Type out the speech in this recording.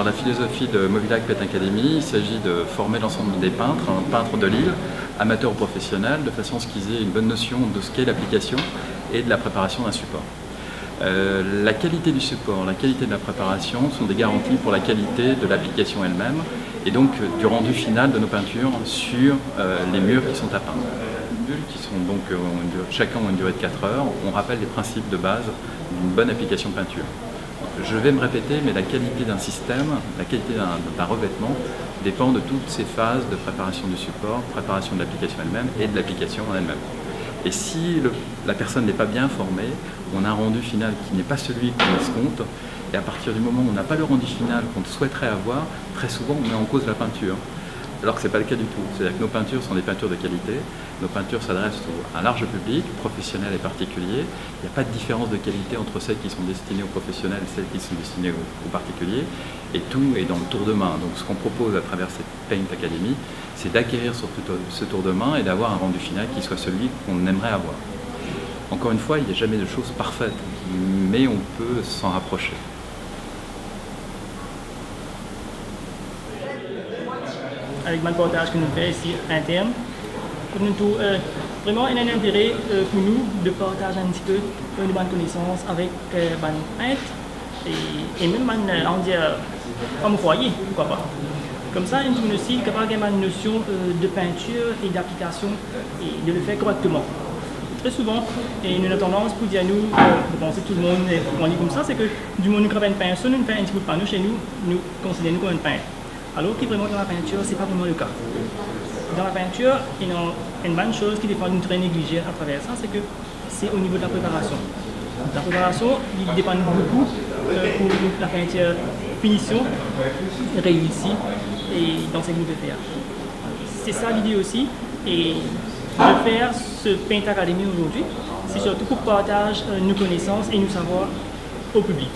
Alors la philosophie de Mobilac Paint Academy, il s'agit de former l'ensemble des peintres de l'île, amateurs ou professionnels, de façon à ce qu'ils aient une bonne notion de ce qu'est l'application et de la préparation d'un support. La qualité du support, la qualité de la préparation sont des garanties pour la qualité de l'application elle-même et donc du rendu final de nos peintures sur les murs qui sont à peindre. Qui sont donc, chacun ont une durée de 4 heures, on rappelle les principes de base d'une bonne application peinture. Je vais me répéter, mais la qualité d'un système, la qualité d'un revêtement dépend de toutes ces phases de préparation du support, préparation de l'application elle-même et de l'application en elle-même. Et si la personne n'est pas bien formée, on a un rendu final qui n'est pas celui qu'on escompte, et à partir du moment où on n'a pas le rendu final qu'on souhaiterait avoir, très souvent on met en cause la peinture. Alors que ce n'est pas le cas du tout. C'est-à-dire que nos peintures sont des peintures de qualité, nos peintures s'adressent à un large public, professionnel et particulier. Il n'y a pas de différence de qualité entre celles qui sont destinées aux professionnels et celles qui sont destinées aux particuliers. Et tout est dans le tour de main. Donc ce qu'on propose à travers cette Paint Academy, c'est d'acquérir ce tour de main et d'avoir un rendu final qui soit celui qu'on aimerait avoir. Encore une fois, il n'y a jamais de choses parfaites, mais on peut s'en rapprocher. Avec le partage que nous faisons ici interne, nous trouvons vraiment un intérêt pour nous de partager un petit peu de bonnes connaissances avec bonnes peintres et même en foyer, pourquoi pas. Comme ça, nous sommes aussi capables d'avoir une notion de peinture et d'application et de le faire correctement. Très souvent, et nous avons tendance pour dire nous, je pense que tout le monde on dit comme ça, c'est que du moment où nous travaillons une peinture, nous faisons un petit peu de panneau chez nous, nous considérons comme une peintre. Alors que vraiment dans la peinture, ce n'est pas vraiment le cas. Dans la peinture, il y a une bonne chose qui dépend d'une très négligée à travers ça, c'est que c'est au niveau de la préparation. La préparation il dépend beaucoup pour la peinture finition réussie et dans ces groupes de faire. C'est ça l'idée aussi. Et de faire ce Paint Academy aujourd'hui, c'est surtout pour partager nos connaissances et nos savoirs au public.